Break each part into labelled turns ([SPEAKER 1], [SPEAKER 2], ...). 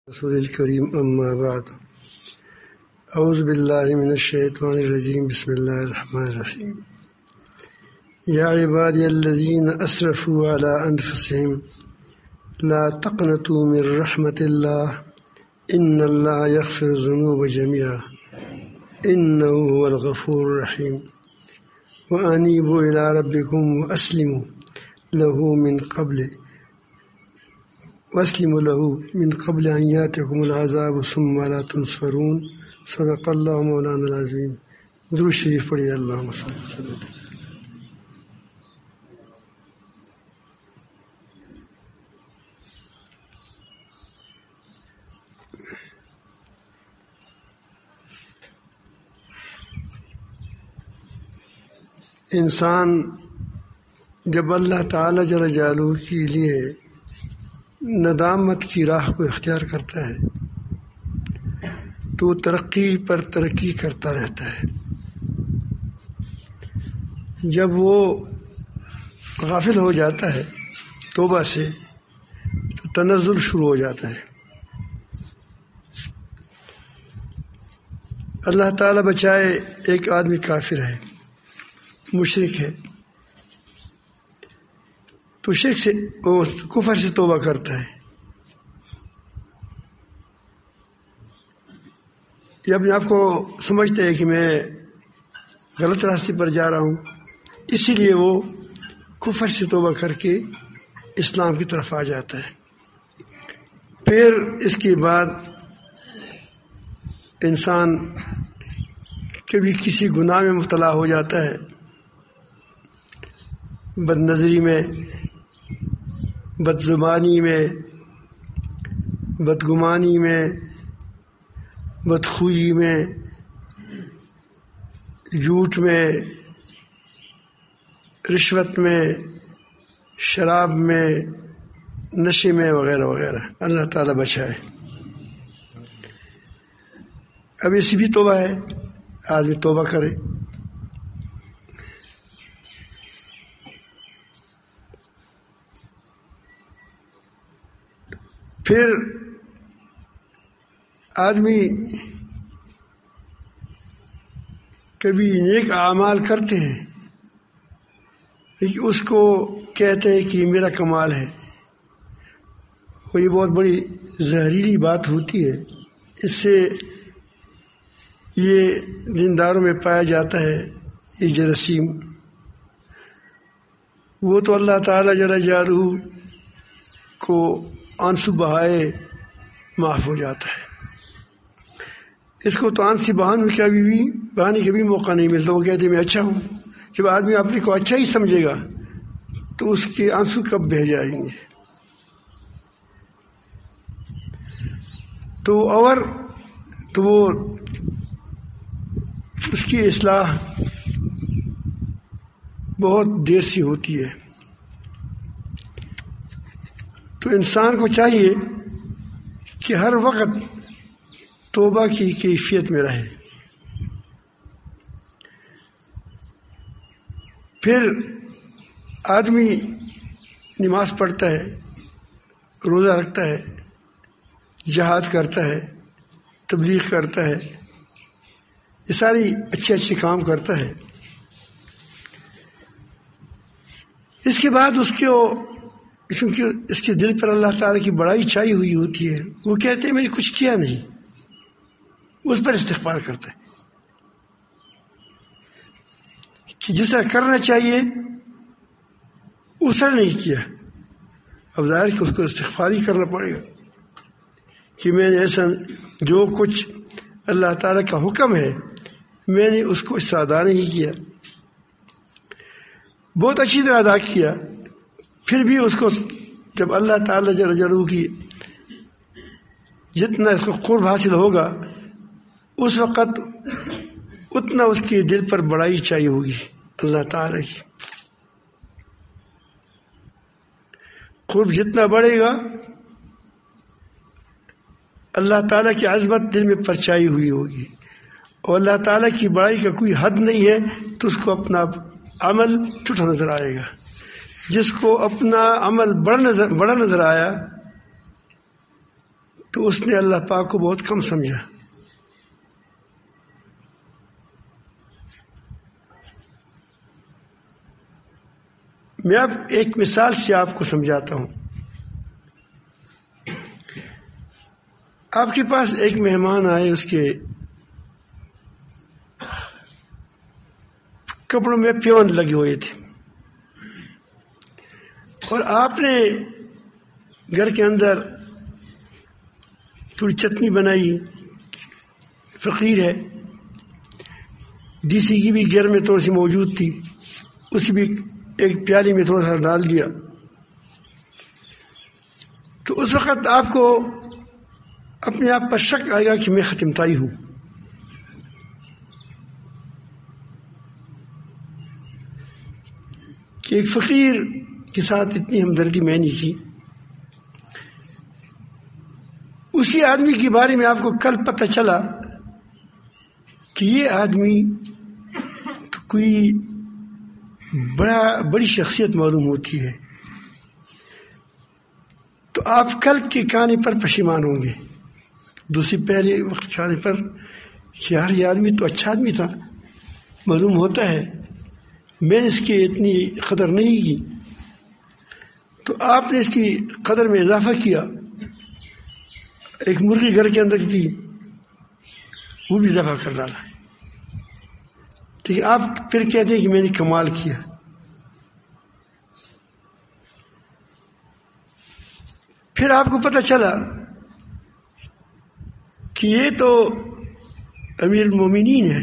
[SPEAKER 1] رسول الكريم أما بعد أعوذ بالله من الشيطان الرجيم بسم الله الرحمن الرحيم يا عبادي الذين أسرفوا على أنفسهم لا تقنطوا من رحمة الله إن الله يغفر الذنوب جميعا إنه هو الغفور الرحيم وأنيبوا إلى ربكم وأسلموا له من قبل أن يأتيكم العذاب ثم لا تنصرون صدق الله مولانا العظيم. درود شریف پڑھیے اللہم صل وسلم. انسان جب اللہ تعالی جل جلالہ کے لیے ندامت کی راہ کو اختیار کرتا ہے تو ترقی پر ترقی کرتا رہتا ہے. جب وہ غافل ہو جاتا ہے توبہ سے تو تنزل شروع ہو جاتا ہے. اللہ تعالیٰ بچائے ایک آدمی کافر ہے، مشرک ہے، تو شرک سے کفر سے توبہ کرتا ہے. یہ اپنے آپ کو سمجھتے ہے کہ میں غلط راستے پر جا رہا ہوں، اسی لیے وہ کفر سے توبہ کر کے اسلام کی طرف آ جاتا ہے. پھر اس کے بعد انسان کبھی کسی گناہ میں مبتلا ہو جاتا ہے، بد نظری میں، بد زبانی میں، بدگمانی میں، بدخوئی میں، جھوٹ میں، رشوت میں، شراب میں، نشے میں، وغیرہ وغیرہ. اللہ تعالیٰ بچائے. اب اسی بھی توبہ ہے، آدمی توبہ کرے. پھر آدمی کبھی نیک اعمال کرتے ہیں لیکن اس کو کہتے ہیں کہ میرا کمال ہے. وہ یہ بہت بڑی زہریلی بات ہوتی ہے. اس سے یہ دینداروں میں پایا جاتا ہے یہ جراثیم. وہ تو اللہ تعالیٰ جل جلالہ کو آنسو بہائے معاف ہو جاتا ہے. اس کو تو آنسو بہانے کا بھی موقع نہیں ملتا. وہ کہتے ہیں میں اچھا ہوں. جب آدمی اپنے کو اچھا ہی سمجھے گا تو اس کے آنسو کب بہہ جائیں گے. تو وہ اس کی اصلاح بہت دیر سے ہوتی ہے. تو انسان کو چاہیے کہ ہر وقت توبہ کی کیفیت میں رہے. پھر آدمی نماز پڑھتا ہے، روزہ رکھتا ہے، جہاد کرتا ہے، تبلیغ کرتا ہے، یہ ساری اچھے کام کرتا ہے. اس کے بعد کیونکہ اس کے دل پر اللہ تعالیٰ کی بڑائی چھائی ہوئی ہوتی ہے، وہ کہتے ہیں میں نے کچھ کیا نہیں، اس پر استغفار کرتا ہے کہ جس طرح کرنا چاہیے اس طرح نہیں کیا. اب ظاہر کہ اس کو استغفار ہی کرنا پڑے گا کہ میں نے ایسا جو کچھ اللہ تعالیٰ کا حکم ہے میں نے اس کو اس طرح ادا نہیں کیا. بہت اچھی طرح ادا کیا، پھر بھی اس کو جب اللہ تعالیٰ جل جلالہ کی جتنا اس کو قرب حاصل ہوگا اس وقت اتنا اس کے دل پر بڑائی چاہیے ہوگی اللہ تعالیٰ کی. قرب جتنا بڑھے گا اللہ تعالیٰ کی عظمت دل میں پرچائی ہوئی ہوگی، اور اللہ تعالیٰ کی بڑائی کا کوئی حد نہیں ہے تو اس کو اپنا عمل چھوٹا نظر آئے گا. جس کو اپنا عمل بڑا نظر آیا تو اس نے اللہ پاک کو بہت کم سمجھا۔ میں اب ایک مثال سے آپ کو سمجھاتا ہوں۔ آپ کے پاس ایک مہمان آئے، اس کے کپڑوں میں پیوند لگے ہوئے تھے، اور آپ نے گھر کے اندر تھوڑی چٹنی بنائی، فقیر ہے، دیسی کی بھی گھر میں تھوڑی سی موجود تھی، اس بھی ایک پیالی میں تھوڑا سا ڈال دیا۔ تو اس وقت آپ کو اپنے آپ پر شک آئے گا کہ میں ختمتائی ہوں۔ کہ ایک فقیر کے ساتھ اتنی ہمدردی میں نہیں کی۔ اسی آدمی کے بارے میں آپ کو کل پتہ چلا کہ یہ آدمی تو کوئی بڑی شخصیت معلوم ہوتی ہے، تو آپ کل کے کہانی پر پشیمان ہوں گے، دوسری پہلے وقت کہانی پر کہ یار یہ آدمی تو اچھا آدمی تھا، معلوم ہوتا ہے میں نے اس کی اتنی قدر نہیں کی، تو آپ نے اس کی قدر میں اضافہ کیا۔ ایک مرغی گھر کے اندر تھی، وہ بھی اضافہ کر ڈالا، ٹھیک ہے۔ آپ پھر کہتے ہیں کہ میں نے کمال کیا۔ پھر آپ کو پتہ چلا کہ یہ تو امیر المومنین ہے،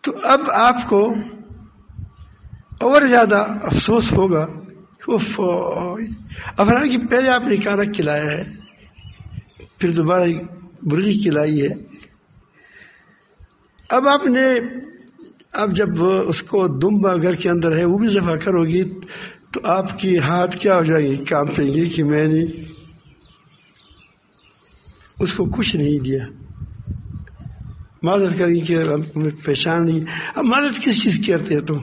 [SPEAKER 1] تو اب آپ کو اور زیادہ افسوس ہوگا کہ افراد کہ پہلے آپ نے کھانا کھلایا ہے، پھر دوبارہ مرغی کھلائی ہے، اب آپ نے جب اس کو دمبا گھر کے اندر ہے وہ بھی ذبح کرو گی، تو آپ کی ہاتھ کیا ہو جائیں گے، کانپیں گے کہ میں نے اس کو کچھ نہیں دیا۔ معذرت کریں کہ پہچان نہیں۔ اب معذرت کس چیز کی کرتے ہیں تم؟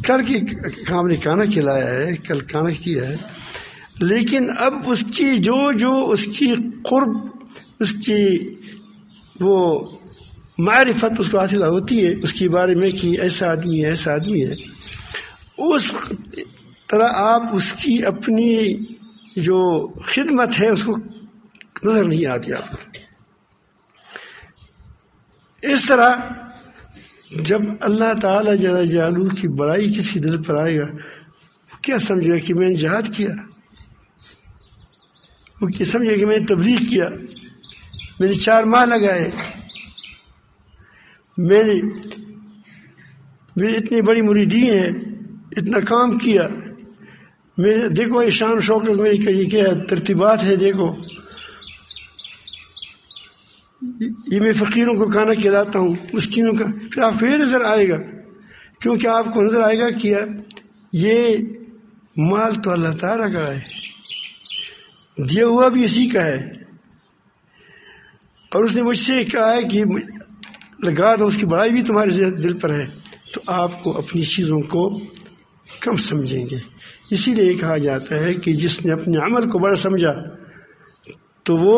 [SPEAKER 1] کل کی کام نے کھانا کھلایا ہے، کل کھانا کیا ہے، لیکن اب اس کی جو اس کی قرب، اس کی وہ معرفت اس کو حاصل ہوتی ہے اس کے بارے میں کہ ایسا آدمی ہے، ایسا آدمی ہے، اس طرح آپ اس کی اپنی جو خدمت ہے اس کو نظر نہیں آتی آپ کو۔ اس طرح جب اللہ تعالیٰ جل جلالہ کی بڑائی کسی دل پر آئے گا، وہ کیا سمجھے گا کہ میں نے جہاد کیا، وہ کیا سمجھے گا کہ میں نے تبلیغ کیا، میں نے 4 ماہ لگائے، میرے اتنی بڑی مریدین ہے، اتنا کام کیا، میں دیکھو یہ شان شوکت میری کیا ترتیبات ہے، دیکھو یہ میں فقیروں کو کھانا کھلاتا ہوں، مسکینوں کا۔ پھر آپ کو یہ نظر آئے گا، کیونکہ آپ کو نظر آئے گا کہ یہ مال تو اللہ تعالیٰ کا ہے، دیا ہوا بھی اسی کا ہے، اور اس نے مجھ سے کہا ہے کہ لگا دو، اس کی بڑائی بھی تمہارے دل پر ہے، تو آپ کو اپنی چیزوں کو کم سمجھیں گے۔ اسی لیے کہا جاتا ہے کہ جس نے اپنے عمل کو بڑا سمجھا تو وہ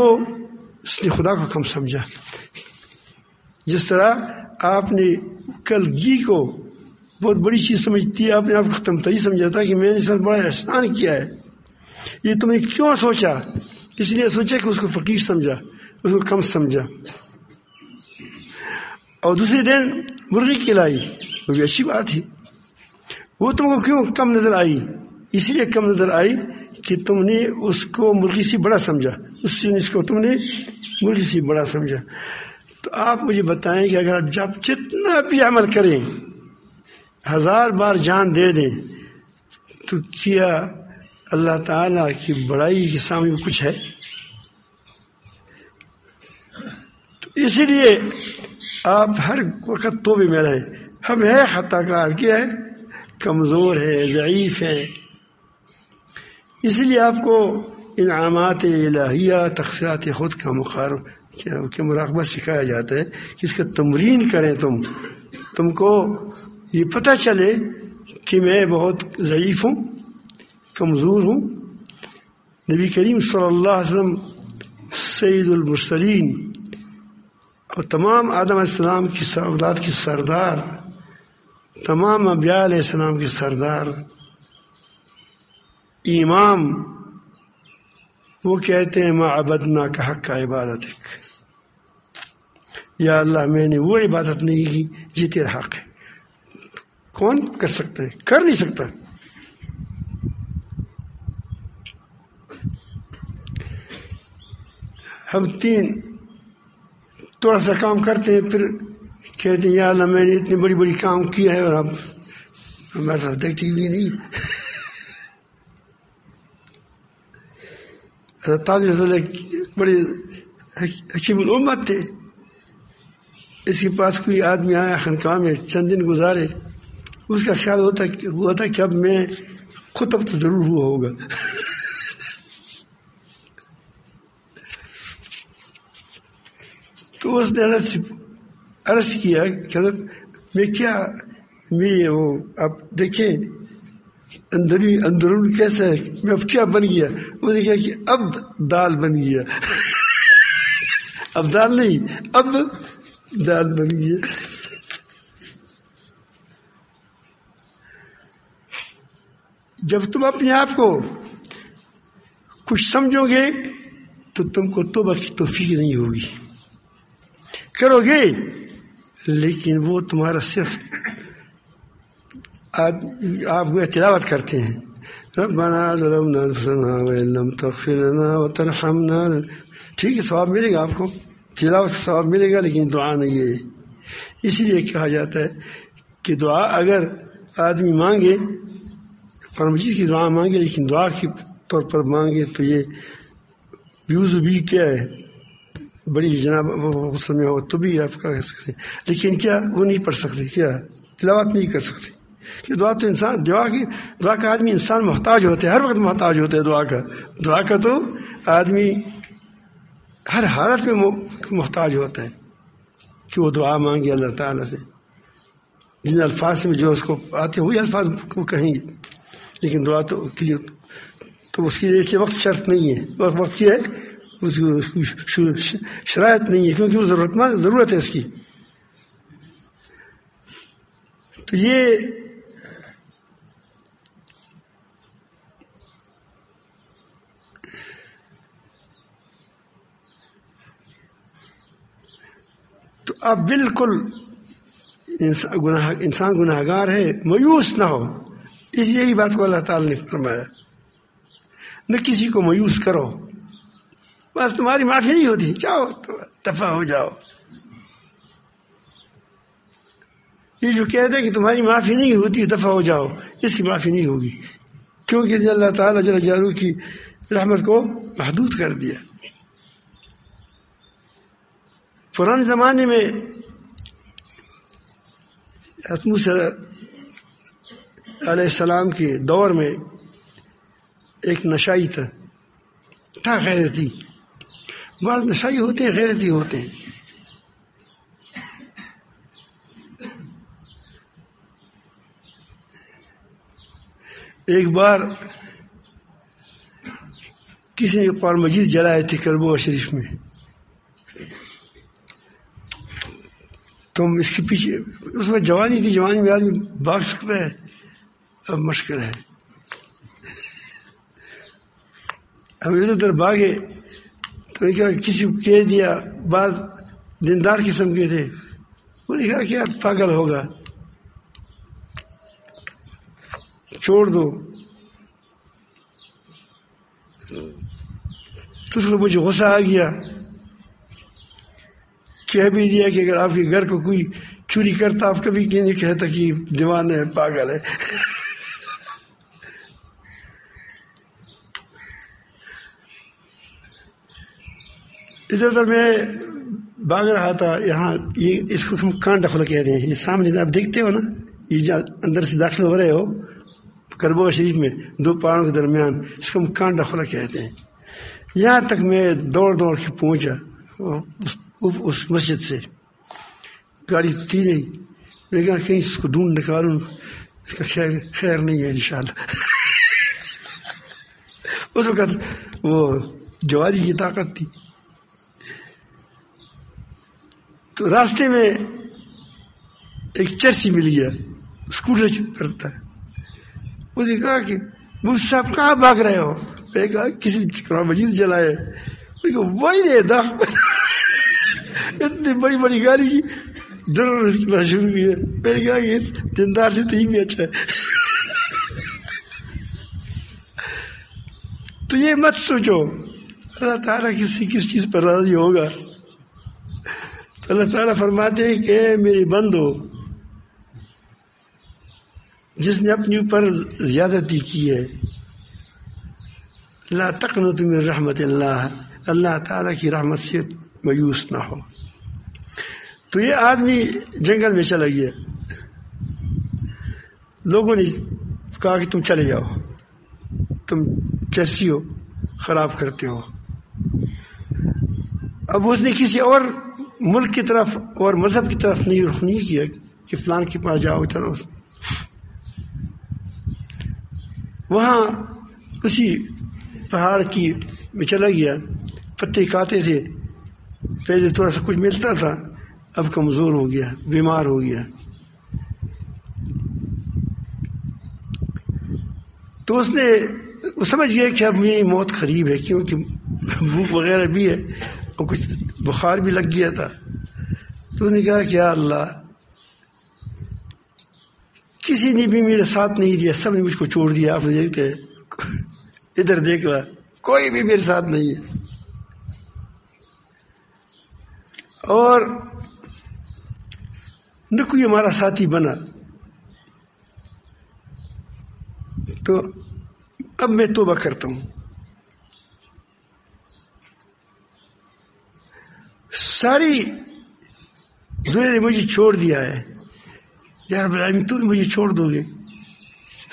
[SPEAKER 1] اس نے خدا کو کم سمجھا۔ جس طرح آپ نے کل گھی کو بہت بڑی چیز سمجھتی ہے، آپ نے آپ کو ختم سمجھا تھا کہ میں نے اس سے بڑا احسان کیا ہے، یہ تم نے کیوں سوچا؟ اس لیے سوچا کہ اس کو فقیر سمجھا، اس کو کم سمجھا۔ اور دوسرے دن مرغی کھلائی، وہ بھی اچھی بات تھی، وہ تم کو کیوں کم نظر آئی؟ اسی لیے کم نظر آئی کہ تم نے اس کو مرغی سے بڑا سمجھا، اس کو تم نے مرغی سے بڑا سمجھا۔ تو آپ مجھے بتائیں کہ اگر آپ جتنا بھی عمل کریں، 1000 بار جان دے دیں، تو کیا اللہ تعالیٰ کی بڑائی کے سامنے کچھ ہے؟ تو اسی لیے آپ ہر وقت توبے میں رہیں۔ ہم ہے خطا کار، کیا ہے؟ کمزور ہے، ضعیف ہے، اس لیے آپ کو انعامات الہیہ، تقصیرات خود کا مراقبہ سکھایا جاتا ہے کہ اس کا تمرین کریں۔ تم کو یہ پتہ چلے کہ میں بہت ضعیف ہوں، کمزور ہوں. نبی کریم صلی اللہ علیہ وسلم سید المرسلین اور تمام آدم علیہ السلام کی اولاد کی سردار، تمام انبیاء علیہ السلام کی سردار، امام، وہ کہتے ہیں ما عبدنا کا حق کا عبادتک، یا اللہ میں نے وہ عبادت نہیں کی جی تیرا حق ہے. کون کر سکتا ہے؟ کر نہیں سکتا. ہم تھوڑا سا کام کرتے ہیں پھر کہتے ہیں یا اللہ میں نے اتنی بڑی بڑی کام کیا ہے اور اب ہمارے ساتھ دیکھتی بھی نہیں. حضرت تاج رسول بڑے حکیم الامت تھے. اس کے پاس کوئی آدمی آیا خانقاہ میں چند دن گزارے، اس کا خیال ہوا تھا کہ اب میں خطب تو ضرور ہوا ہوگا. تو اس نے حضرت سے عرض کیا کہ حضرت میں کیا میری وہ آپ دیکھیں اندرون کیسا ہے، میں اب کیا بن گیا. وہ نے کہا کہ اب دال بن گیا. اب دال نہیں، اب دال بن گیا. جب تم اپنے آپ کو کچھ سمجھو گے تو تم کو توبہ کی توفیق نہیں ہوگی. کرو گے لیکن وہ تمہارا صرف آپ وہ تلاوت کرتے ہیں ربنا ظلمنا انفسنا وان لم تغفر لنا وترحمنا، ٹھیک ہے ثواب ملے گا آپ کو، تلاوت کا ثواب ملے گا، لیکن دعا نہیں ہے. اس لیے کہا جاتا ہے کہ دعا اگر آدمی مانگے، قرآن مجید کی دعا مانگے لیکن دعا کے طور پر مانگے تو یہ بیوز بھی کیا ہے بڑی جناب غسل میں ہو تو بھی آپ کر سکتے ہیں، لیکن کیا وہ نہیں پڑھ سکتے، کیا تلاوت نہیں کر سکتے. کہ دعا تو انسان دعا کا آدمی انسان محتاج ہوتے ہیں، ہر وقت محتاج ہوتے ہیں دعا کا تو آدمی ہر حالت میں محتاج ہوتا ہے کہ وہ دعا مانگے اللہ تعالیٰ سے. جن الفاظ میں جو اس کو آتے ہیں وہی الفاظ کو کہیں گے، لیکن دعا تو کے لیے تو اس کے لیے وقت شرط نہیں ہے. وقت کیا ہے اس کی شرائط نہیں ہے، کیونکہ وہ ضرورت ہے اس کی. تو یہ تو اب بالکل انسان گناہ گار ہے، مایوس نہ ہو. اس یہی بات کو اللہ تعالیٰ نے فرمایا، نہ کسی کو مایوس کرو، بس تمہاری معافی نہیں ہوتی جاؤ دفع ہو جاؤ. یہ جو کہتے ہیں کہ تمہاری معافی نہیں ہوتی دفع ہو جاؤ، اس کی معافی نہیں ہوگی، کیونکہ اللہ تعالیٰ جل جلالہ کی رحمت کو محدود کر دیا. پرانے زمانے میں موسیٰ علیہ السلام کے دور میں ایک نشائی تھا غیرتی. بعض نشائی ہوتے ہیں غیرتی ہوتے ہیں. ایک بار کسی نے قرآن مجید جلائے تھے کربوغ شریف میں، تم اس کے پیچھے، اس وقت جوانی تھی، جوانی میں آدمی بھاگ سکتا ہے، اب مشکل ہے. ہم ادھر ادھر بھاگے تو کیا کسی کو کہہ دیا، بعض دیندار قسم کے تھے، وہ نے کہا کہ یار پاگل ہوگا چھوڑ دو. تو اس کو مجھے غصہ آ گیا، کہہ بھی دیا کہ اگر آپ کے گھر کو کوئی چوری کرتا آپ کبھی نہیں کہتا کہ دیوانہ ہے، پاگل ہے. ادھر ادھر میں بھاگ رہا تھا، یہاں یہ اس کو ہم کانڈا کھلا کہتے ہیں. یہ سامنے آپ دیکھتے ہو نا، یہ اندر سے داخل ہو رہے ہو کربوغ شریف میں دو پہاڑوں کے درمیان، اس کو ہم کانڈا کھلا کہتے ہیں. یہاں تک میں دوڑ کے پہنچا اس مسجد سے، گاڑی تھی نہیں، میں کہا کہیں اس کو ڈھونڈ نکالوں، اس کا خیر نہیں ہے انشاءاللہ. اس وقت وہ جواری کی طاقت تھی. تو راستے میں ایک چرسی مل گیا، اسکوٹر کرتا ہے. اس نے کہا کہ مجھ صاحب کہاں بھاگ رہے ہو؟ میں نے کہا کسی قرآن مجید جلائے. وہی نہیں داغ اتنی بڑی بڑی گاڑی کی ڈر شروع کی ہے. میں نے کہا کہ اس دیندار سے تو ہی بھی اچھا ہے. تو یہ مت سوچو اللہ تعالیٰ کس چیز پر راضی ہوگا. تو اللہ تعالیٰ فرماتے ہیں کہ اے میری بندو، جس نے اپنے اوپر زیادتی کی ہے، لا تقنطوا من رحمت اللہ، اللہ تعالیٰ کی رحمت سے مایوس نہ ہو. تو یہ آدمی جنگل میں چلا گیا. لوگوں نے کہا کہ تم چلے جاؤ، تم چرسی ہو، خراب کرتے ہو. اب اس نے کسی اور ملک کی طرف اور مذہب کی طرف رخ نہیں کیا کہ فلان کے پاس جاؤ. چلو وہاں اسی پہاڑ کی میں چلا گیا. پتے کھاتے تھے، پہلے تھوڑا سا کچھ ملتا تھا، اب کمزور ہو گیا، بیمار ہو گیا. تو اس نے سمجھ گیا کہ اب میری موت قریب ہے، کیونکہ بھوک وغیرہ بھی ہے اور کچھ بخار بھی لگ گیا تھا. تو اس نے کہا کہ یا اللہ، کسی نے بھی میرے ساتھ نہیں دیا، سب نے مجھ کو چھوڑ دیا. آپ دیکھتے ادھر دیکھ رہا، کوئی بھی میرے ساتھ نہیں ہے. اور نہ کوئی ہمارا ساتھی بنا. تو اب میں توبہ کرتا ہوں. ساری دنیا نے مجھے چھوڑ دیا ہے، یا رب العالمین تو نے مجھے چھوڑ دو گے؟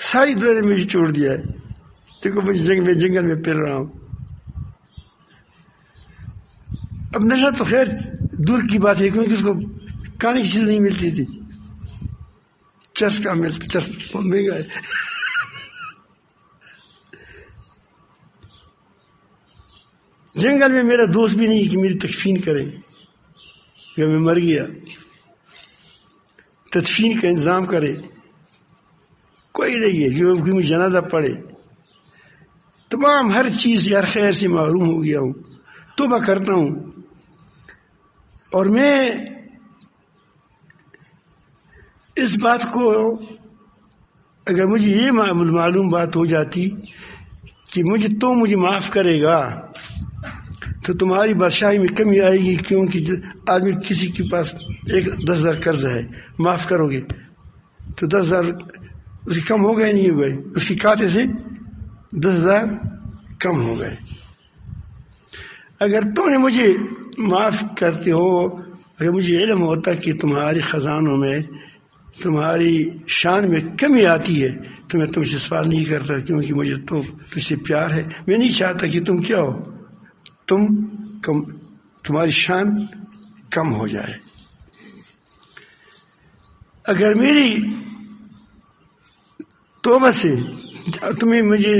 [SPEAKER 1] ساری دنیا نے مجھے چھوڑ دیا ہے. دیکھو مجھے جنگل میں پھر رہا ہوں. اب نشہ تو خیر دور کی بات ہے، کیونکہ اس کو کھانے کی چیز نہیں ملتی تھی. چرس کا ملتا، چرس بہت مہنگا ہے. جنگل میں میرا دوست بھی نہیں کہ میری تکفین کرے کہ میں مر گیا، تدفین کا انتظام کرے. کوئی نہیں ہے جو مجھے جنازہ پڑھے. تمام ہر چیز ہر خیر سے محروم ہو گیا ہوں. توبہ کرتا ہوں. اور میں اس بات کو، اگر مجھے یہ معلوم بات ہو جاتی کہ مجھے معاف کرے گا تو تمہاری بادشاہی میں کمی آئے گی. کیونکہ آدمی کسی کے پاس 10,000 قرض ہے، معاف کرو گے تو 10,000 اس کی کم ہو گئے نہیں ہو گئے؟ اس کی کھاتے سے 10,000 کم ہو گئے. اگر تم نے مجھے معاف کرتے ہو، اگر مجھے علم ہوتا کہ تمہاری خزانوں میں، تمہاری شان میں کمی آتی ہے، تو میں تم سے سوال نہیں کرتا، کیونکہ مجھے تو تجھ سے پیار ہے. میں نہیں چاہتا کہ تم کیا ہو، تمہاری شان کم ہو جائے. اگر میری توبہ سے تمہیں مجھے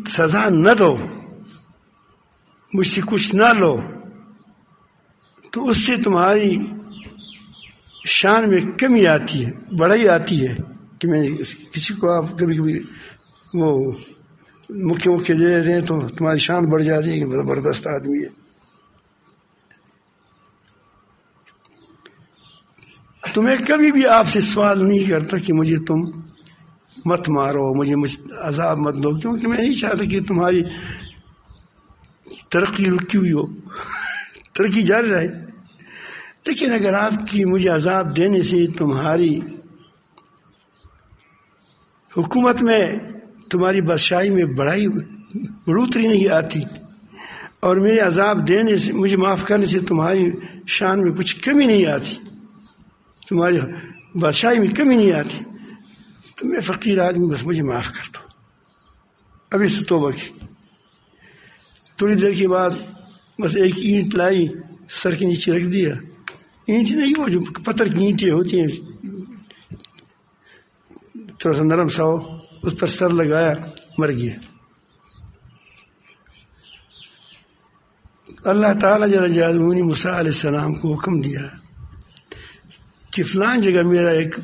[SPEAKER 1] سزا نہ دو، مجھ سے کچھ نہ لو، تو اس سے تمہاری شان میں کمی آتی ہے، بڑائی آتی ہے. کہ میں کسی کو آپ کبھی وہ مکھے دے رہے ہیں تو تمہاری شان بڑھ جاتی ہے کہ زبردست آدمی ہے. تو میں کبھی بھی آپ سے سوال نہیں کرتا کہ مجھے تم مت مارو، مجھے عذاب مت دو، کیونکہ میں نہیں چاہتا کہ تمہاری ترقی رکی ہوئی ہو، ترقی جاری رہے. لیکن اگر آپ کی مجھے عذاب دینے سے تمہاری حکومت میں، تمہاری بادشاہی میں بڑھوتری نہیں آتی، اور میرے عذاب دینے سے، مجھے معاف کرنے سے تمہاری شان میں کچھ کمی نہیں آتی، تمہاری بادشاہی میں کمی نہیں آتی، تو میں فقیر آدمی، بس مجھے معاف کر دو. ابھی سے توبہ کی. تھوڑی دیر کے بعد بس ایک اینٹ لائی، سر کے نیچے رکھ دیا. اینٹ نہیں، وہ جو پتھر کی اینٹیں ہوتی ہیں، تھوڑا سا نرم سا ہو، اس پر سر لگایا، مر گیا. اللہ تعالیٰ جل جلالہ نے موسیٰ علیہ السلام کو حکم دیا کہ فلان جگہ میرا ایک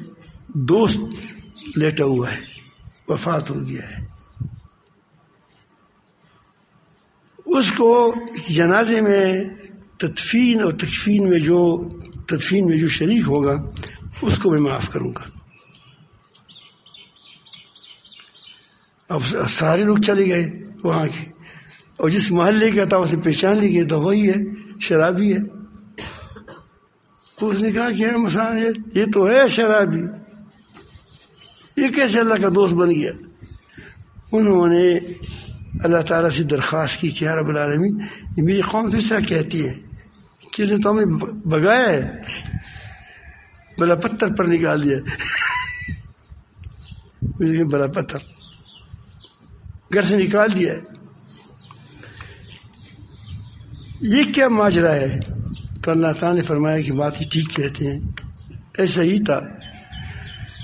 [SPEAKER 1] دوست لیٹا ہوا ہے، وفات ہو گیا ہے، اس کو جنازے میں تدفین اور تکفین میں جو شریک ہوگا اس کو میں معاف کروں گا۔ اب سارے لوگ چلے گئے وہاں کے، اور جس محلے کا تھا اسے پہچان لی گئی تو وہی ہے، شرابی ہے۔ تو اس نے کہا کہ یہ تو ہے شرابی، یہ کیسے اللہ کا دوست بن گیا؟ انہوں نے اللہ تعالیٰ سے درخواست کی کہ یا رب العالمین، یہ میری قوم تو اس طرح کہتی ہے کہ اسے تو ہم نے بگایا ہے، بلا پتھر پر نکال دیا، بلا پتھر گھر سے نکال دیا ہے، یہ کیا ماجرا ہے؟ تو اللہ تعالیٰ نے فرمایا کہ بات ہی ٹھیک کہتے ہیں، ایسا ہی تھا،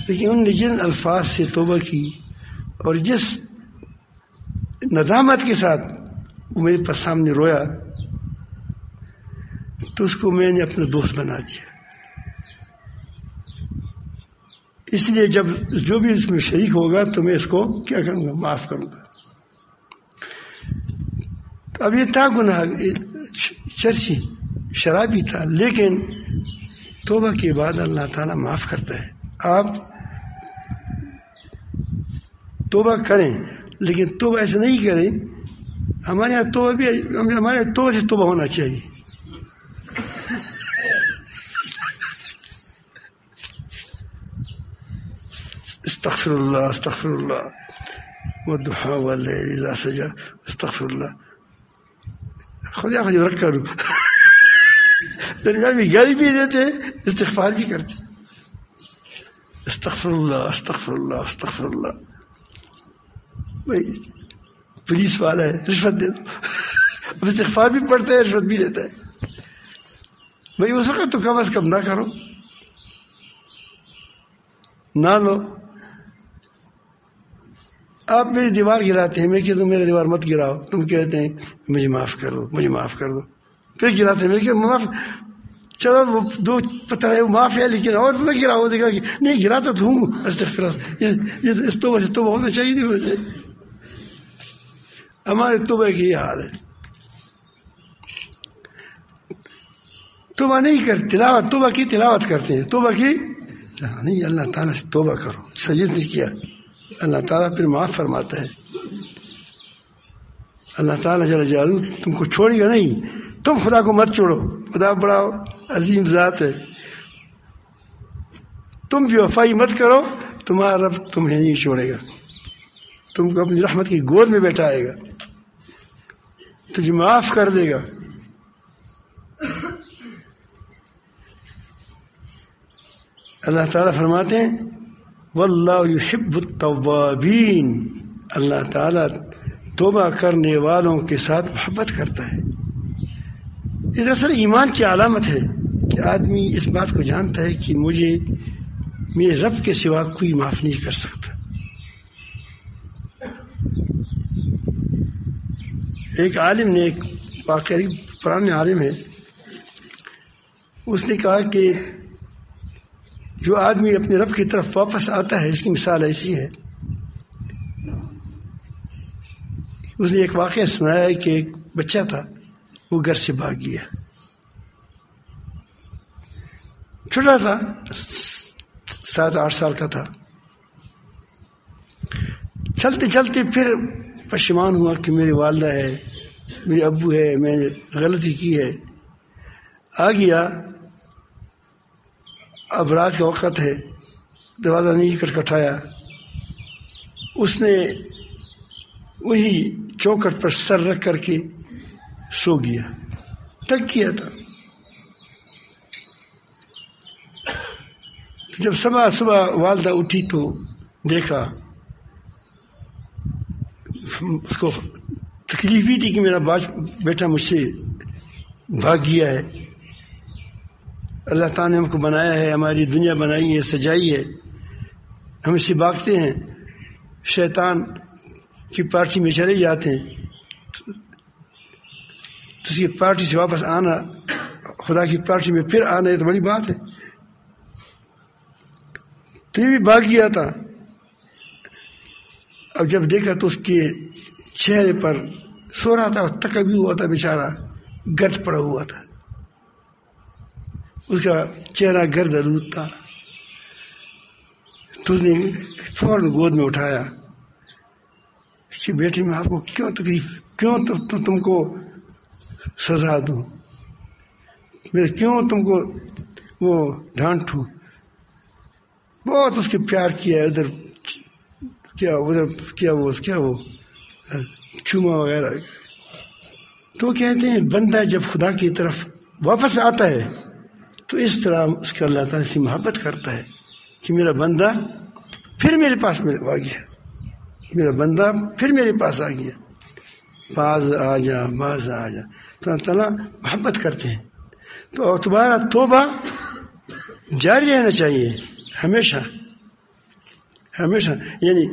[SPEAKER 1] لیکن ان نے جن الفاظ سے توبہ کی اور جس ندامت کے ساتھ وہ میرے پاس سامنے رویا، تو اس کو میں نے اپنا دوست بنا دیا۔ اس لیے جب جو بھی اس میں شریک ہوگا تو میں اس کو کیا کروں گا؟ معاف کروں گا۔ تو اب یہ تھا گناہ، چرسی شرابی تھا، لیکن توبہ کے بعد اللہ تعالیٰ معاف کرتا ہے۔ آپ توبہ کریں، لیکن توبہ ایسے نہیں کریں۔ ہمارے یہاں توبہ بھی، ہمارے توبہ سے توبہ ہونا چاہیے۔ استغفر اللہ استغفر اللہ والضحى والليل اذا سجى استغفر اللہ۔ خدا خود رکھ کروں درمیان میں گالی بھی دیتے، استغفار بھی کرتے، استغفر اللہ استغفر اللہ استغفر اللہ۔ بھائی پولیس والا ہے، رشوت دے دو، استغفار بھی پڑھتا ہے، رشوت بھی دیتا ہے۔ بھائی اس وقت تو کم از کم نہ کرو، نہ لو۔ آپ میری دیوار گراتے ہیں، میں کہتا ہوں میرا دیوار مت گراؤ، تم کہتے ہیں مجھے معاف کر دو، مجھے معاف کر دو، پھر گراتے ہیں، میں کہ معاف، چلو وہ دو پتھر ہے وہ معاف ہے، لیکن اور نہ گراؤ، دیکھا کہ نہیں گراتا تو ہوں۔ استغفر اللہ، اس توبہ سے توبہ ہونا چاہیے نہیں مجھے۔ ہمارے توبہ کی یہ حال ہے، توبہ نہیں کرتے، تلاوت، توبہ کی تلاوت کرتے ہیں، توبہ کی نہیں۔ اللہ تعالیٰ سے توبہ کرو، سجدہ نہیں کیا، اللہ تعالیٰ پھر معاف فرماتا ہے۔ اللہ تعالیٰ جل جلالہ تم کو چھوڑے گا نہیں، تم خدا کو مت چھوڑو، خدا بڑا عظیم ذات ہے، تم بھی وفائی مت کرو، تمہارا رب تمہیں نہیں چھوڑے گا، تم کو اپنی رحمت کی گود میں بیٹھائے گا، تجھے معاف کر دے گا۔ اللہ تعالیٰ فرماتے ہیں واللہ یحب التوابین، اللہ تعالیٰ توبہ کرنے والوں کے ساتھ محبت کرتا ہے۔ اس اصل ایمان کی علامت ہے کہ آدمی اس بات کو جانتا ہے کہ مجھے میرے رب کے سوا کوئی معاف نہیں کر سکتا۔ ایک عالم نے، ایک واقعی پرانے عالم ہے، اس نے کہا کہ جو آدمی اپنے رب کی طرف واپس آتا ہے، اس کی مثال ایسی ہے، اس نے ایک واقعہ سنایا ہے کہ ایک بچہ تھا، وہ گھر سے بھاگ گیا، چھوٹا تھا، 7-8 سال کا تھا، چلتے چلتے پھر پشیمان ہوا کہ میری والدہ ہے، میرے ابو ہے، میں نے غلطی کی ہے، آ گیا، اب رات کا وقت ہے، دروازہ نہیں کھٹکھٹایا، اس نے وہی چوکھٹ پر سر رکھ کر کے سو گیا، تک کیا تھا۔ جب صبح والدہ اٹھی تو دیکھا، اس کو تکلیف بھی تھی کہ میرا بیٹا مجھ سے بھاگ گیا ہے، اللہ تعالیٰ نے ہم کو بنایا ہے، ہماری دنیا بنائی ہے، سجائی ہے، ہم اس سے بھاگتے ہیں، شیطان کی پارٹی میں چلے جاتے ہیں، تو اس کی پارٹی سے واپس آنا، خدا کی پارٹی میں پھر آنا، یہ تو بڑی بات ہے. تو یہ بھی بھاگ گیا تھا. اب جب دیکھا تو اس کے چہرے پر سو رہا تھا، تکا بھی ہوا تھا بیچارہ، گرد پڑا ہوا تھا، اس کا چہرہ گرد آلود تھا. تو اس نے فوراً گود میں اٹھایا کہ بیٹے میں آپ کو کیوں تکلیف، کیوں تم کو سزا دوں، میں کیوں تم کو وہ ڈانٹوں. بہت اس کے پیار کیا، ادھر کیا ادھر کیا، وہ چوما وغیرہ. تو کہتے ہیں بندہ جب خدا کی طرف واپس آتا ہے تو اس طرح اس کا اللہ تعالیٰ سے محبت کرتا ہے کہ میرا بندہ پھر میرے پاس آ گیا، میرا بندہ پھر میرے پاس آ گیا، باز آ جا، باز آ جا. تو اللہ تعالیٰ محبت کرتے ہیں. تو تمہارا توبہ جاری رہنا چاہیے ہمیشہ ہمیشہ، یعنی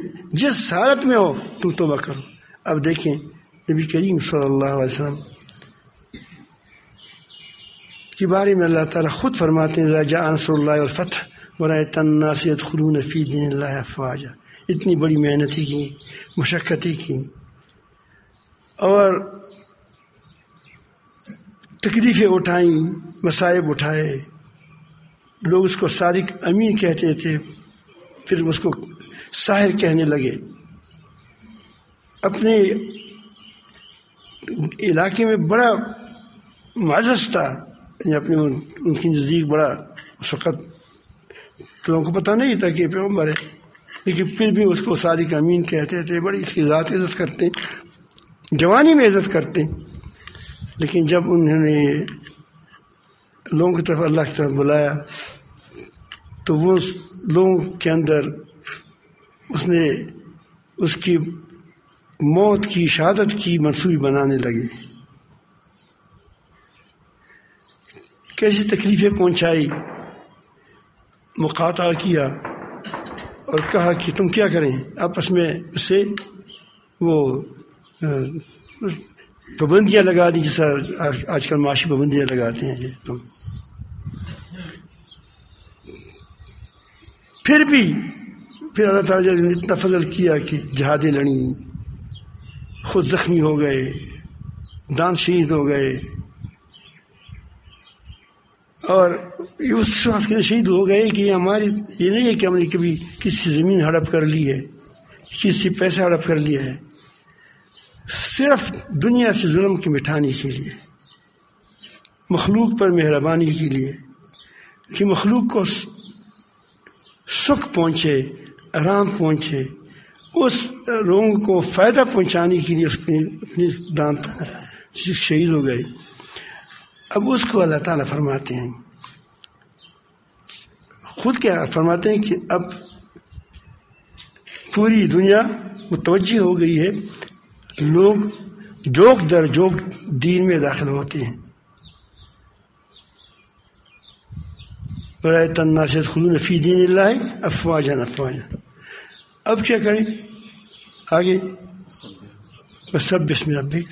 [SPEAKER 1] جس حالت میں ہو تم توبہ کرو. اب دیکھیں نبی کریم صلی اللہ علیہ وسلم کے بارے میں اللہ تعالیٰ خود فرماتے ہیں اذا جاء نصر اللہ والفتح ورأيت الناس يدخلون في دين الله افواجا. اتنی بڑی محنتیں کی، مشقتیں کی اور تکلیفیں اٹھائیں، مصائب اٹھائے. لوگ اس کو صادق امین کہتے تھے، پھر اس کو ساحر کہنے لگے. اپنے علاقے میں بڑا معزز تھا، یعنی اپنے ان کے نزدیک بڑا، اس وقت تو لوگوں کو پتہ نہیں تھا کہ پیغمبر ہے، لیکن پھر بھی اس کو صادق امین کہتے تھے. بڑی اس کی ذات عزت کرتے، جوانی میں عزت کرتے. لیکن جب انہوں نے لوگوں کی طرف اللہ کی طرف بلایا تو وہ لوگوں کے اندر اس نے اس کی موت کی، شہادت کی منصوبی بنانے لگے. کیسی تکلیفیں پہنچائی، مقاطعہ کیا اور کہا کہ تم کیا کریں، آپس میں اسے وہ پابندیاں لگا دی، جیسا آج کل معاشی پابندیاں لگاتے ہیں. تم پھر اللہ تعالیٰ نے اتنا فضل کیا کہ جہادیں لڑیں، خود زخمی ہو گئے، دان شہید ہو گئے. اور اس وقت کے شہید ہو گئے کہ ہماری یہ نہیں ہے کہ ہم نے کبھی کسی سے زمین ہڑپ کر لی ہے، کسی سے پیسہ ہڑپ کر لیا ہے، صرف دنیا سے ظلم کی مٹھانے کے لیے، مخلوق پر مہربانی کے لیے، کہ مخلوق کو سکھ پہنچے، آرام پہنچے، اس لوگوں کو فائدہ پہنچانے کے لیے اس کو اپنی دان شہید ہو گئے. اب اس کو اللہ تعالیٰ فرماتے ہیں، خود کیا فرماتے ہیں کہ اب پوری دنیا متوجہ ہو گئی ہے، لوگ جوک در جوک دین میں داخل ہوتے ہیں. وَرَأَيْتَ النَّاسَ يَدْخُلُونَ فِي دِينِ اللَّهِ أَفْوَاجًا أَفْوَاجًا. اب کیا کریں آگے؟ وَسَبِّحْ بِاسْمِ رَبِّكَ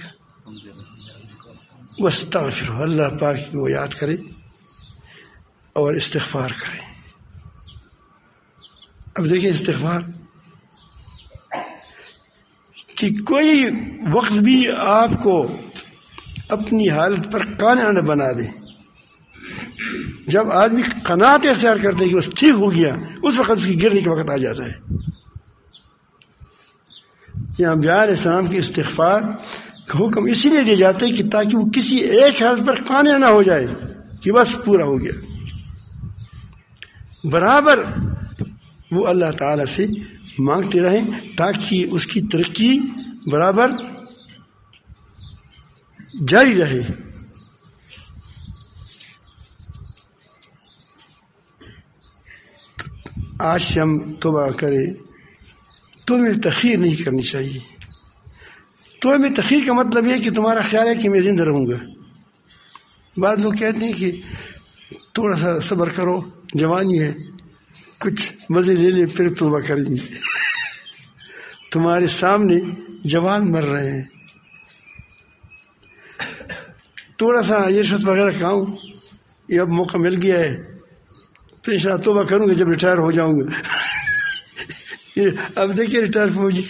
[SPEAKER 1] وَاسْتَغْفِرْهُ. اللہ پاک کو یاد کرے اور استغفار کرے. اب دیکھیں استغفار کہ کوئی وقت بھی آپ کو اپنی حالت پر قانع نہ بنا دے. جب آدمی قناعت اختیار کرتے کہ بس ٹھیک ہو گیا، اس وقت اس کی گرنے کا وقت آ جاتا ہے. یہاں انبیاء علیہ السلام کی استغفار کا حکم اسی لیے دیا جاتا ہے کہ تاکہ وہ کسی ایک حالت پر قانع نہ ہو جائے کہ بس پورا ہو گیا. برابر وہ اللہ تعالیٰ سے مانگتے رہیں تاکہ اس کی ترقی برابر جاری رہے. آج سے ہم توبہ کریں. توبہ میں تاخیر نہیں کرنی چاہیے. توبہ میں تاخیر کا مطلب یہ ہے کہ تمہارا خیال ہے کہ میں زندہ رہوں گا. بعض لوگ کہتے ہیں کہ تھوڑا سا صبر کرو، جوانی ہے، کچھ مزے لے لیں پھر توبہ کریں گے. تمہارے سامنے جوان مر رہے ہیں، تھوڑا سا یہ رشوت وغیرہ کھاؤں، یہ اب موقع مل گیا ہے، پھر انشاءاللہ توبہ کروں گا جب ریٹائر ہو جاؤں گا. اب دیکھیے ریٹائر فوجی،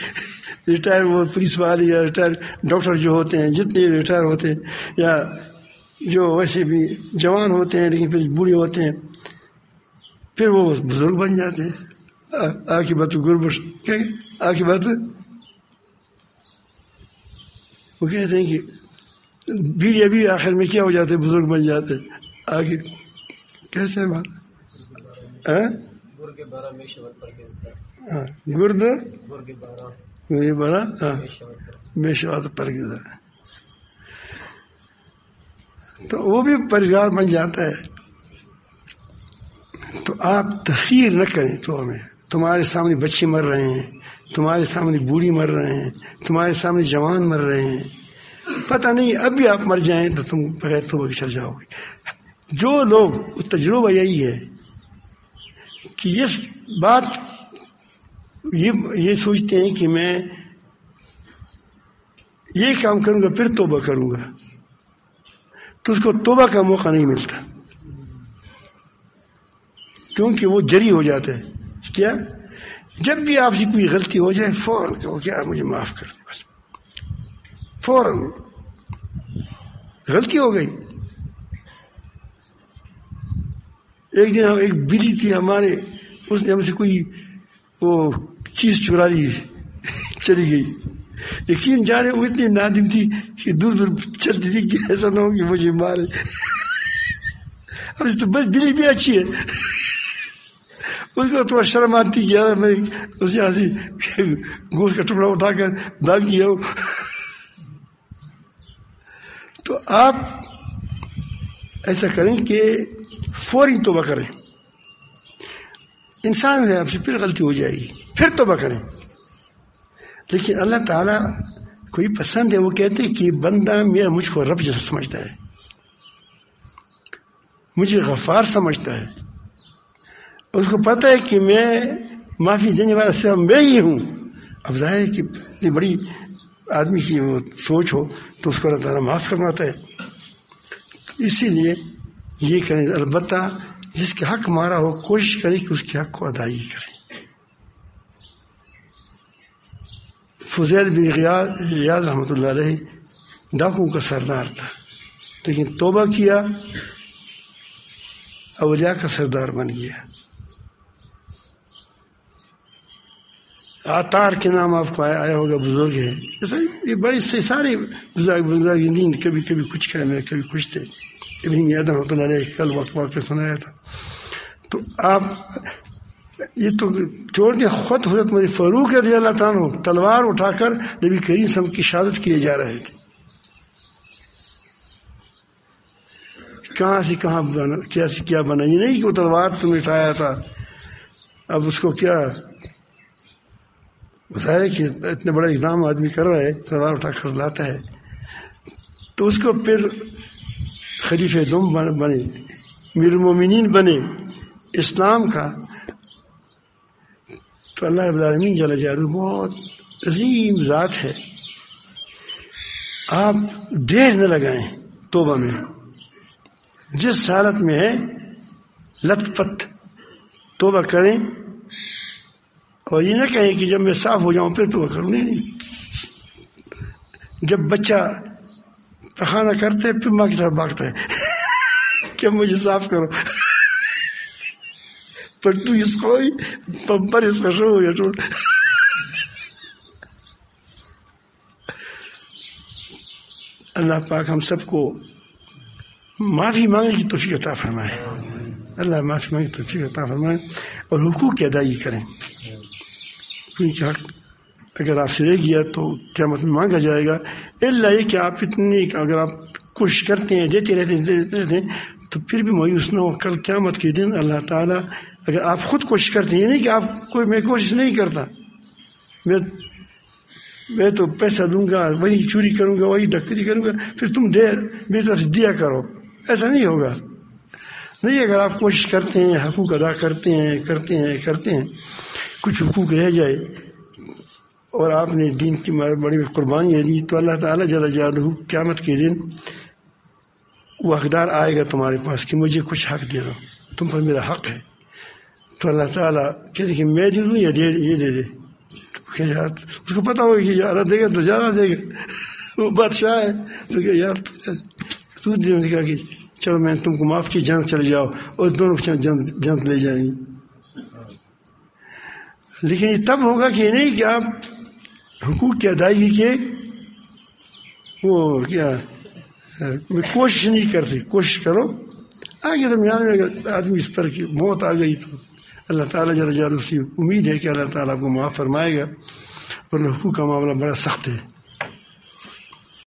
[SPEAKER 1] ریٹائر وہ پولیس والے یا ریٹائر ڈاکٹر جو ہوتے ہیں، جتنے ریٹائر ہوتے ہیں، یا جو ویسے بھی جوان ہوتے ہیں لیکن پھر بوڑھے ہوتے ہیں، پھر وہ بزرگ بن جاتے ہیں. آخری بات گربش آخری بات وہ کہتے ہیں کہ بیڑی ابھی آخر میں کیا ہو جاتے، بزرگ بن جاتے. آخر کیسے ہے بات؟ گرد بارہ بے شوات پرگزا، تو وہ بھی پرہیزگار بن جاتا ہے. تو آپ تخیر نہ کریں. تو ہمیں تمہارے سامنے بچے مر رہے ہیں، تمہارے سامنے بوڑھی مر رہے ہیں، تمہارے سامنے جوان مر رہے ہیں، پتہ نہیں اب بھی آپ مر جائیں تو تم بغیر توبہ کے چل جاؤ گے. جو لوگ تجربہ یہی ہے کہ اس بات یہ سوچتے ہیں کہ میں یہ کام کروں گا پھر توبہ کروں گا، تو اس کو توبہ کا موقع نہیں ملتا، کیونکہ وہ جری ہو جاتا ہے. کیا جب بھی آپ سے کوئی غلطی ہو جائے فوراً کہو کیا مجھے معاف کر دے، بس فوراً غلطی ہو گئی. ایک دن ایک بلی تھی ہمارے، اس نے ہم سے کوئی وہ چیز چرا لی، چلی گئی. یقین جانے وہ اتنی نادم تھی کہ دور دور چلتی تھی کہ ایسا نہ ہو کہ مجھے مارے. اب تو بس بلی بھی اچھی ہے، اس کو تھوڑا شرم آتی کہ یار میں اس یہاں سے گوشت کا ٹکڑا اٹھا کر داغ کیا ہو. تو آپ ایسا کریں کہ فوری توبہ کریں. انسان ہے، آپ سے پھر غلطی ہو جائے گی، پھر توبہ کریں. لیکن اللہ تعالیٰ کوئی پسند ہے، وہ کہتے کہ بندہ میرا مجھ کو رب جیسا سمجھتا ہے، مجھے غفار سمجھتا ہے، اس کو پتہ ہے کہ میں معافی دینے والا صرف میں ہی ہوں. اب ظاہر ہے کہ اتنی بڑی آدمی کی وہ سوچ ہو تو اس کو اللہ تعالیٰ معاف فرماتا ہے. اسی لیے یہ کریں. البتہ جس کے حق مارا ہو کوشش کریں کہ اس کے حق کو ادائیگی کریں. فضیل بن غیاض رحمۃ اللہ علیہ ڈاکوں کا سردار تھا، لیکن توبہ کیا، اولیاء کا سردار بن گیا. عطار کے نام آپ کو آیا ہوگا، بزرگ ہے. ایسا یہ بڑے سے سارے بزرگ دین کبھی کبھی کچھ کہہ میں کبھی کچھ تھے. ابن آدم رحمۃ اللہ علیہ کل واقعہ سنایا تھا. تو آپ یہ تو چھوڑ کے خود حضرت عمر فاروق رضی اللہ تعالیٰ عنہ تلوار اٹھا کر نبی کریم صلی اللہ علیہ وسلم کی شہادت کیے جا رہے تھے. کہاں سے کہاں بنا، کیا سے کیا بنا. یہ نہیں کہ وہ تلوار تم نے اٹھایا تھا، اب اس کو کیا ظاہر ہے کہ اتنا بڑا اقدام آدمی کر رہا ہے، تلوار اٹھا کر لاتا ہے. تو اس کو پھر خلیفہ دوم بنے، امیر المومنین بنے اسلام کا. تو اللہ رب العالمین جل جلالہ بہت عظیم ذات ہے. آپ دیر نہ لگائیں توبہ میں، جس حالت میں ہے لت پت توبہ کریں. اور یہ نہ کہیں کہ جب میں صاف ہو جاؤں پھر توبہ کروں. نہیں، جب بچہ پخانہ کرتے ہے پھر ماں کی طرف بھاگتا ہے کہ مجھے صاف کرو. پر تو اس کو پمپر اس کا شو ہو گیا. اللہ پاک ہم سب کو معافی مانگنے کی توفیق عطا فرمائے. اللہ معافی مانگنے کی توفیق عطا فرمائے اور حقوق کی ادائیگی کریں. کیونکہ حق اگر آپ سے رہ گیا تو قیامت میں مانگا جائے گا. اللہ یہ کہ آپ اتنے اگر آپ کوشش کرتے ہیں، دیتے رہتے ہیں تو پھر بھی مایوس نہ ہو. کل قیامت کے دن اللہ تعالیٰ اگر آپ خود کوشش کرتے ہیں، نہیں کہ آپ میں کوشش نہیں کرتا، میں تو پیسہ دوں گا، وہی چوری کروں گا، وہی ڈکیتی کروں گا، پھر تم میری طرف سے دیا کرو، ایسا نہیں ہوگا. نہیں، اگر آپ کوشش کرتے ہیں، حقوق ادا کرتے ہیں، کچھ حقوق رہ جائے اور آپ نے دین کی بڑی قربانی دی تو اللہ تعالیٰ جل جلالہ قیامت کے دن وہ حقدار آئے گا تمہارے پاس کہ مجھے کچھ حق دے دو، تم پر میرا حق ہے، تو اللہ تعالیٰ کہتے کہ میں دے دوں یا یہ دے دے، کہ یار اس کو پتا ہوگا کہ زیادہ دے گا تو زیادہ دے گا، وہ بادشاہ ہے، تو کہ یار تو دے، نے کہا کہ چلو میں تم کو معاف کی، جنت چلے جاؤ، اور دونوں جنت لے جائیں گے۔ لیکن یہ تب ہوگا کہ نہیں کہ آپ حقوق کی ادائیگی کے وہ کیا کوشش نہیں کرتے، کوشش کرو آگے درمیان میں اگر آدمی اس پر کی موت آ گئی تو اللہ تعالیٰ جل جلالہ سے امید ہے کہ اللہ تعالیٰ کو معاف فرمائے گا، اور حقوق کا معاملہ بڑا سخت ہے۔